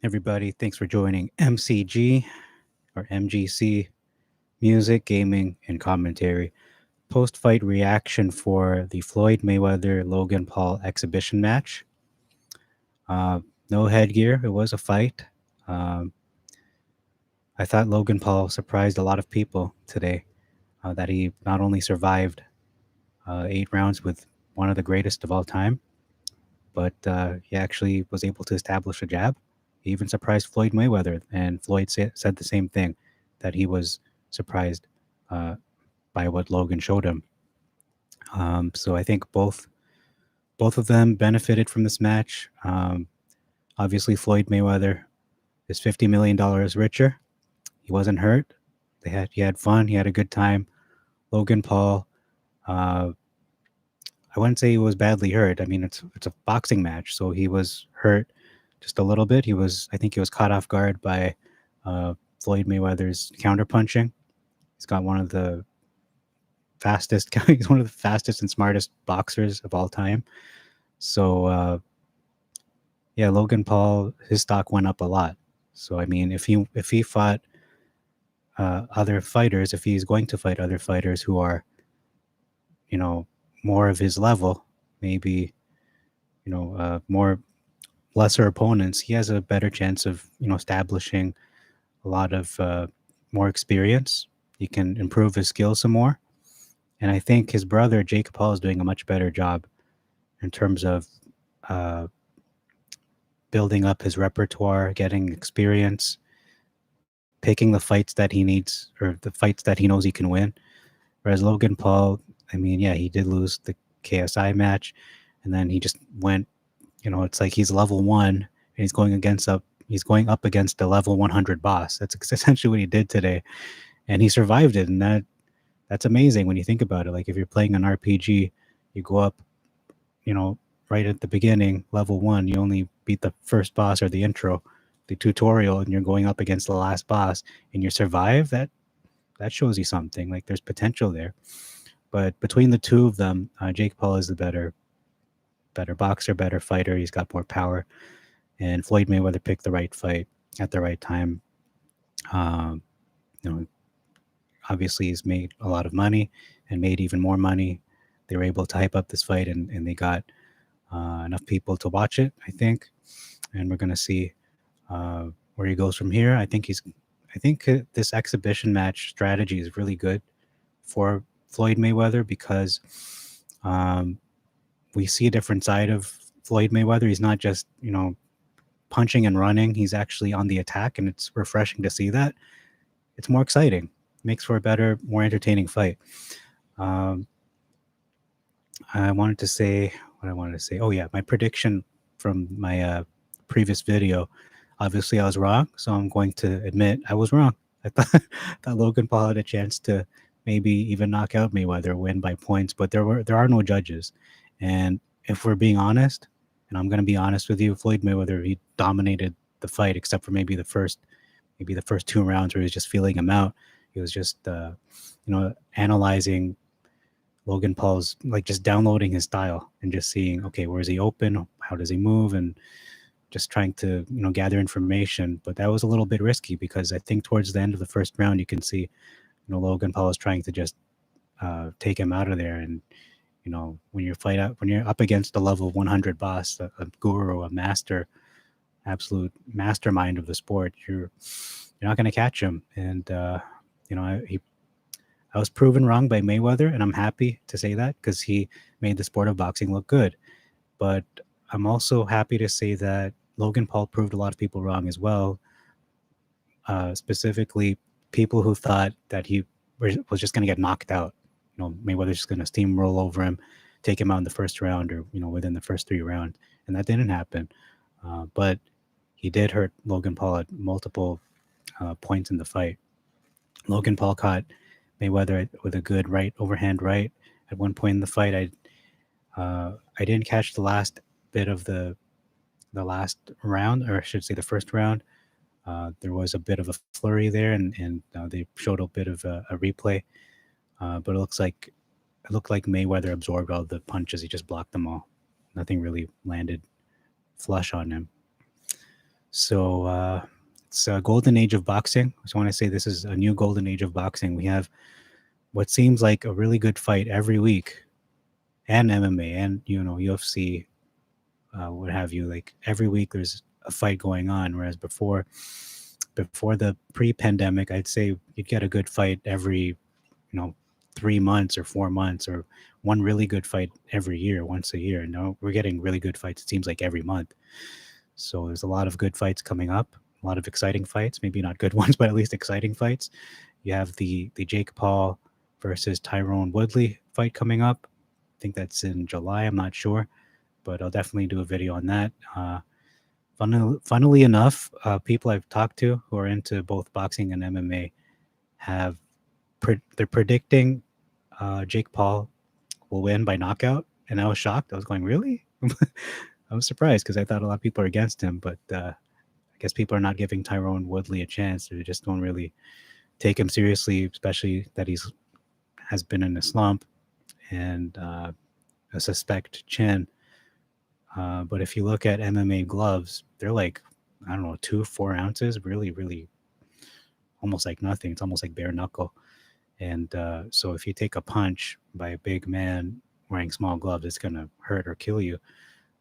Everybody, thanks for joining MCG or MGC Music, Gaming, and Commentary. Post fight reaction for the Floyd Mayweather Logan Paul exhibition match. Uh, no headgear, it was a fight. Um, I thought Logan Paul surprised a lot of people today that he not only survived 8 rounds with one of the greatest of all time, but he actually was able to establish a jab. He even surprised Floyd Mayweather, and Floyd said the same thing, that he was surprised uh, by what Logan showed him. So I think both of them benefited from this match. Obviously, Floyd Mayweather is $50 million richer. He wasn't hurt. He had fun. He had a good time. Logan Paul, uh, I wouldn't say he was badly hurt. I mean, it's a boxing match, so he was hurt just a little bit. I think he was caught off guard by Floyd Mayweather's counterpunching. He's got one of the fastest. He's one of the fastest and smartest boxers of all time. So yeah, Logan Paul, his stock went up a lot. So I mean, if he fought other fighters, if he's going to fight other fighters who are, you know, more of his level, maybe more lesser opponents, he has a better chance of establishing a lot of more experience. He can improve his skills some more, and I think his brother Jake Paul is doing a much better job in terms of uh, building up his repertoire, getting experience, picking the fights that he needs or the fights that he knows he can win. Whereas Logan Paul, I mean, yeah, he did lose the KSI match, and then he just went. It's like he's level one and he's going up against a level 100 boss. That's essentially what he did today, and he survived it. And that's amazing when you think about it. Like if you're playing an RPG, you go up, you know, right at the beginning, level one, you only beat the first boss or the intro, the tutorial, and you're going up against the last boss, and you survive. That shows you something. Like there's potential there. But between the two of them, Jake Paul is the better boxer, better fighter. He's got more power, and Floyd Mayweather picked the right fight at the right time. Um, you know, obviously he's made a lot of money and made even more money. They were able to hype up this fight, and they got enough people to watch it, I think. And we're gonna see where he goes from here. I think this exhibition match strategy is really good for Floyd Mayweather because um, we see a different side of Floyd Mayweather. He's not just punching and running. He's actually on the attack, and it's refreshing to see that. It's more exciting. Makes for a better, more entertaining fight. Um, I wanted to say what I wanted to say. Oh yeah, my prediction from my previous video. Obviously, I was wrong, so I'm going to admit I was wrong. I thought that Logan Paul had a chance to maybe even knock out Mayweather, win by points, but there are no judges. And if we're being honest, and I'm going to be honest with you, Floyd Mayweather, he dominated the fight except for maybe the first 2 rounds where he was just feeling him out. He was just analyzing Logan Paul's, like just downloading his style and just seeing, okay, where is he open? How does he move? And just trying to, gather information. But that was a little bit risky because I think towards the end of the first round, you can see, Logan Paul is trying to just take him out of there. And, when you're up against a level 100 boss, a guru, a master, absolute mastermind of the sport, you're not going to catch him. And, I was proven wrong by Mayweather, and I'm happy to say that because he made the sport of boxing look good. But I'm also happy to say that Logan Paul proved a lot of people wrong as well. Specifically, people who thought that he was just going to get knocked out. Mayweather's just going to steamroll over him, take him out in the first round, or within the first 3 rounds, and that didn't happen. But he did hurt Logan Paul at multiple points in the fight. Logan Paul caught Mayweather with a good right overhand right at one point in the fight. I didn't catch the last bit of the last round, or I should say the first round. There was a bit of a flurry there, and they showed a bit of a replay. But it looked like Mayweather absorbed all the punches. He just blocked them all. Nothing really landed flush on him. So it's a golden age of boxing. I just want to say this is a new golden age of boxing. We have what seems like a really good fight every week, and MMA and UFC, what have you. Like every week, there's a fight going on. Whereas before the pre-pandemic, I'd say you'd get a good fight every 3 months or 4 months, or one really good fight every year, once a year. No, we're getting really good fights. It seems like every month. So there's a lot of good fights coming up, a lot of exciting fights. Maybe not good ones, but at least exciting fights. You have the Jake Paul versus Tyrone Woodley fight coming up. I think that's in July. I'm not sure, but I'll definitely do a video on that. Funnily enough, people I've talked to who are into both boxing and MMA have they're predicting Jake Paul will win by knockout, and I was shocked. I was going, really? I was surprised because I thought a lot of people are against him, but I guess people are not giving Tyrone Woodley a chance. They just don't really take him seriously, especially that he's has been in a slump and a suspect chin. But if you look at MMA gloves, they're like, I don't know, 2 4 ounces, really, really almost like nothing. It's almost like bare knuckle. And so if you take a punch by a big man wearing small gloves, it's going to hurt or kill you.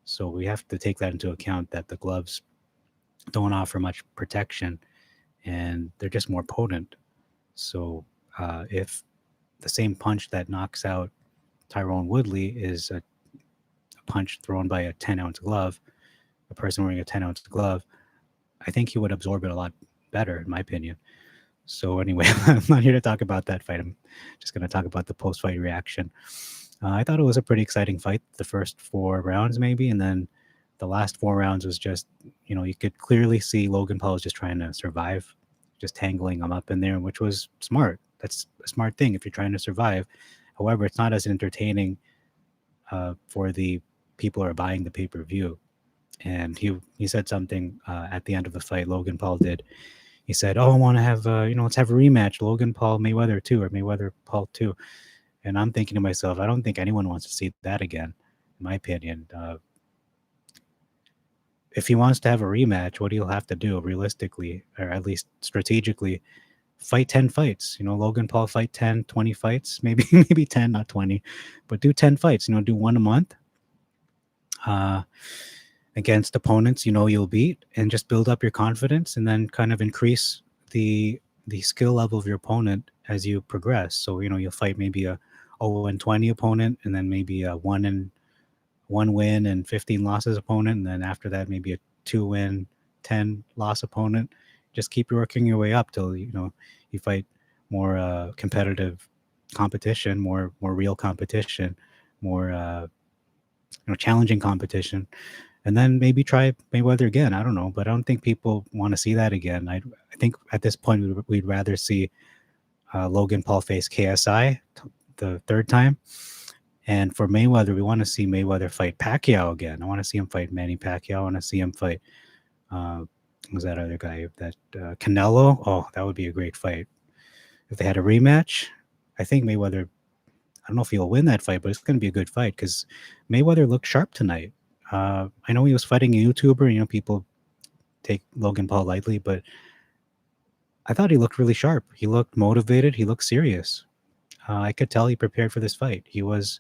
So we have to take that into account, that the gloves don't offer much protection and they're just more potent. So if the same punch that knocks out Tyrone Woodley is a punch thrown by a 10-ounce glove, a person wearing a 10-ounce glove, I think he would absorb it a lot better, in my opinion. So anyway, I'm not here to talk about that fight. I'm just going to talk about the post-fight reaction. I thought it was a pretty exciting fight, the first 4 rounds maybe, and then the last 4 rounds was just, you could clearly see Logan Paul was just trying to survive, just tangling him up in there, which was smart. That's a smart thing if you're trying to survive. However, it's not as entertaining for the people who are buying the pay-per-view. And he said something at the end of the fight. Logan Paul did. He said, "Oh, I want to have let's have a rematch, Logan Paul Mayweather 2 or Mayweather Paul 2." And I'm thinking to myself, I don't think anyone wants to see that again, in my opinion. If he wants to have a rematch, what he'll have to do realistically, or at least strategically, fight 10 fights. Logan Paul fight 10, 20 fights, maybe maybe 10, not 20, but do 10 fights. Do one a month. Uh, Against opponents you'll beat, and just build up your confidence, and then kind of increase the skill level of your opponent as you progress. So you'll fight maybe a 0-20 opponent, and then maybe a 1 win and 15 losses opponent, and then after that maybe a 2 win 10 loss opponent. Just keep working your way up till you fight more competitive competition, more real competition, more challenging competition, and then maybe try Mayweather again. I don't know, but I don't think people want to see that again. I think at this point we'd rather see Logan Paul face KSI the third time. And for Mayweather, we want to see Mayweather fight Pacquiao again. I want to see him fight Manny Pacquiao. I want to see him fight, who's that other guy? That Canelo. Oh, that would be a great fight. If they had a rematch, I think Mayweather, I don't know if he'll win that fight, but it's going to be a good fight because Mayweather looked sharp tonight. I know he was fighting a YouTuber. People take Logan Paul lightly, but I thought he looked really sharp. He looked motivated. He looked serious. I could tell he prepared for this fight. He was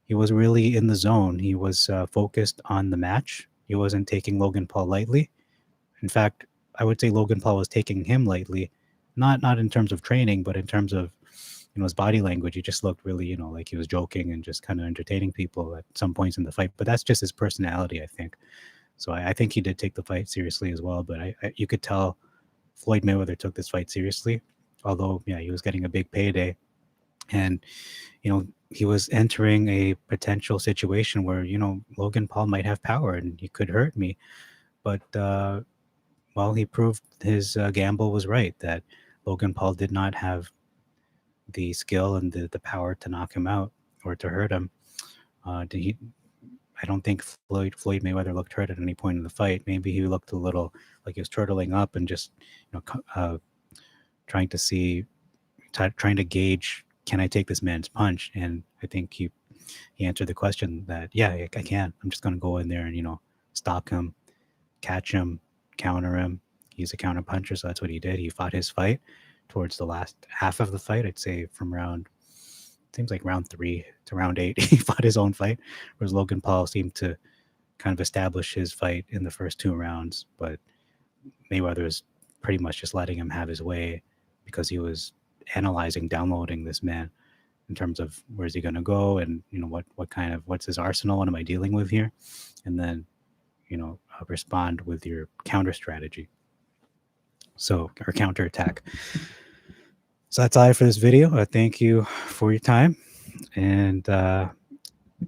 really in the zone. He was focused on the match. He wasn't taking Logan Paul lightly. In fact, I would say Logan Paul was taking him lightly, not in terms of training, but in terms of his body language. He just looked really like he was joking and just kind of entertaining people at some points in the fight. But that's just his personality, I think. So I think he did take the fight seriously as well. But you could tell Floyd Mayweather took this fight seriously, although yeah, he was getting a big payday, and he was entering a potential situation where Logan Paul might have power and he could hurt me. But well, he proved his gamble was right, that Logan Paul did not have the skill and the power to knock him out or to hurt him. Did he? I don't think Floyd Mayweather looked hurt at any point in the fight. Maybe he looked a little like he was turtling up and just trying to see, trying to gauge, can I take this man's punch? And I think he answered the question that yeah, I can. I'm just going to go in there and stalk him, catch him, counter him. He's a counter puncher, so that's what he did. He fought his fight towards the last half of the fight. I'd say from round seems like round 3 to round 8, he fought his own fight, whereas Logan Paul seemed to kind of establish his fight in the first 2 rounds. But Mayweather is pretty much just letting him have his way because he was analyzing, downloading this man in terms of where's he going to go and what kind of what's his arsenal, what am I dealing with here, and then respond with your counter strategy. So or counter attack. So that's all for this video. Thank you for your time, and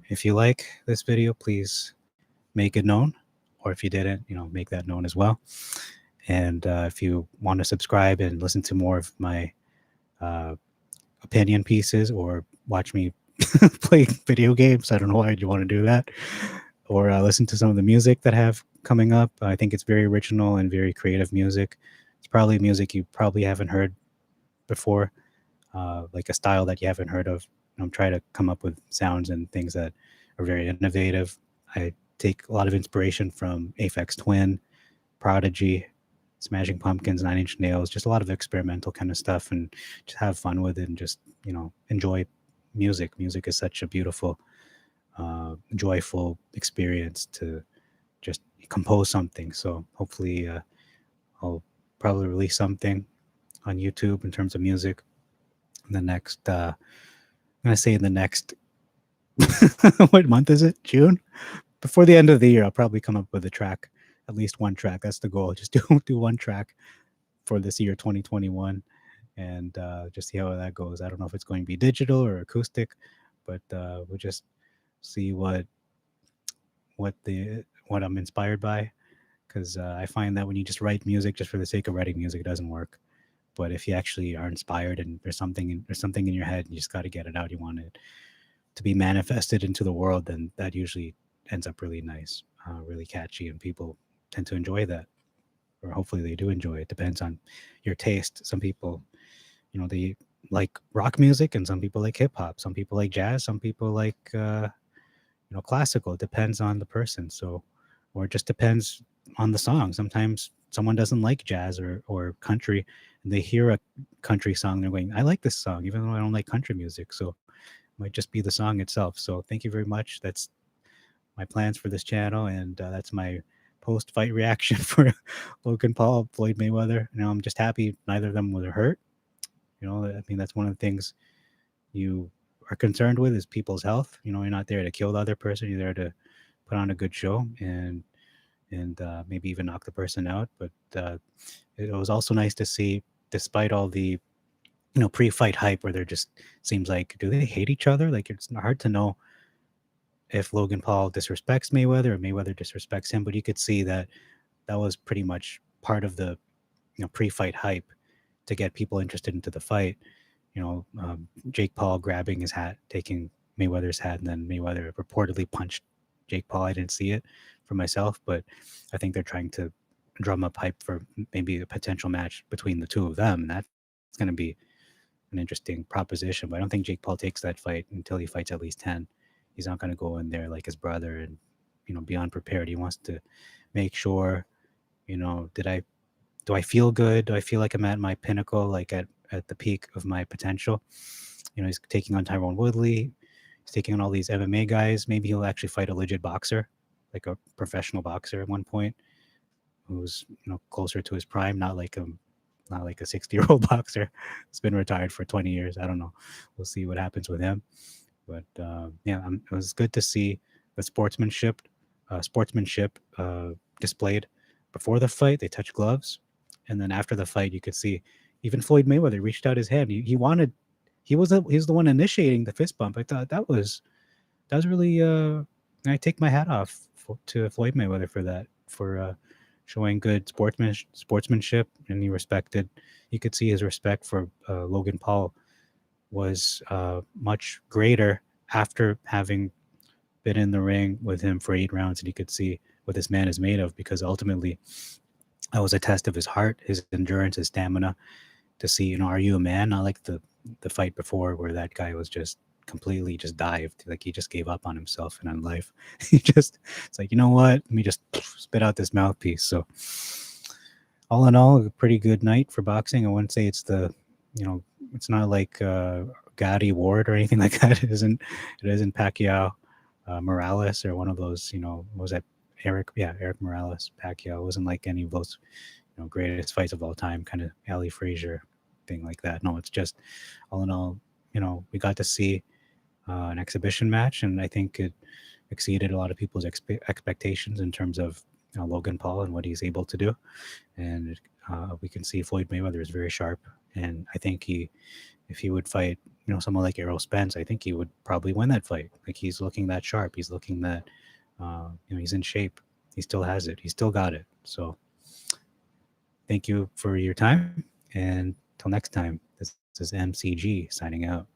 if you like this video, please make it known, or if you didn't, make that known as well. And if you want to subscribe and listen to more of my opinion pieces or watch me play video games, I don't know why you want to do that, or listen to some of the music that I have coming up. I think it's very original and very creative music. It's probably music you probably haven't heard before, like a style that you haven't heard of. I'm trying to come up with sounds and things that are very innovative. I take a lot of inspiration from Aphex Twin, Prodigy, Smashing Pumpkins, Nine Inch Nails, just a lot of experimental kind of stuff, and just have fun with it and just enjoy music. Music is such a beautiful, joyful experience to just compose something. So hopefully, I'll probably release something on YouTube in terms of music in the next. I'm gonna say in the next. What month is it? June. Before the end of the year, I'll probably come up with a track, at least one track. That's the goal. Just do one track for this year, 2021, and just see how that goes. I don't know if it's going to be digital or acoustic, but we'll just see what I'm inspired by. Because I find that when you just write music just for the sake of writing music, it doesn't work. But if you actually are inspired and there's something in your head, and you just got to get it out. You want it to be manifested into the world, then that usually ends up really nice, really catchy, and people tend to enjoy that, or hopefully they do enjoy it. Depends on your taste. Some people, they like rock music, and some people like hip hop. Some people like jazz. Some people like classical. It depends on the person. So, or it just depends on the song. Sometimes someone doesn't like jazz or country, and they hear a country song, they're going, I like this song, even though I don't like country music. So it might just be the song itself. So thank you very much. That's my plans for this channel, and that's my post-fight reaction for Logan Paul, Floyd Mayweather. I'm just happy neither of them were hurt. I mean, that's one of the things you are concerned with is people's health. You're not there to kill the other person. You're there to put on a good show and maybe even knock the person out. But it was also nice to see, despite all the pre-fight hype where there just seems like, do they hate each other? Like, it's hard to know if Logan Paul disrespects Mayweather or Mayweather disrespects him, but you could see that was pretty much part of the pre-fight hype to get people interested into the fight. Jake Paul grabbing his hat, taking Mayweather's hat, and then Mayweather reportedly punched Jake Paul. I didn't see it for myself, but I think they're trying to drum up hype for maybe a potential match between the two of them, and that's going to be an interesting proposition. But I don't think Jake Paul takes that fight until he fights at least 10. He's not going to go in there like his brother and be unprepared. He wants to make sure, do I feel good? Do I feel like I'm at my pinnacle, like at the peak of my potential? He's taking on Tyrone Woodley. He's taking on all these MMA guys. Maybe he'll actually fight a legit boxer, like a professional boxer at one point, who's closer to his prime, not like a 60-year-old boxer who's been retired for 20 years. I don't know. We'll see what happens with him. But it was good to see the sportsmanship displayed before the fight. They touched gloves, and then after the fight, you could see even Floyd Mayweather reached out his hand. He was the one initiating the fist bump. I thought that was really. I take my hat off to Floyd Mayweather for that, for showing good sportsmanship, and he respected. You could see his respect for Logan Paul was much greater after having been in the ring with him for 8 rounds, and you could see what this man is made of, because ultimately that was a test of his heart, his endurance, his stamina, to see, are you a man? Not like the fight before where that guy was just completely just dived, like he just gave up on himself and on life. It's like, you know what? Let me just spit out this mouthpiece. So all in all, a pretty good night for boxing. I wouldn't say it's the, you know, it's not like Gotti Ward or anything like that. It isn't Pacquiao, Morales, or one of those. What was that Eric? Yeah, Eric Morales, Pacquiao. It wasn't like any of those, greatest fights of all time, kind of Ali Frazier thing like that. No, it's just all in all, we got to see an exhibition match, and I think it exceeded a lot of people's expectations in terms of Logan Paul and what he's able to do. And we can see Floyd Mayweather is very sharp, and I think if he would fight, someone like Errol Spence, I think he would probably win that fight. Like he's looking that sharp, he's looking that, he's in shape. He still has it. He still got it. So thank you for your time, and till next time. This is MCG signing out.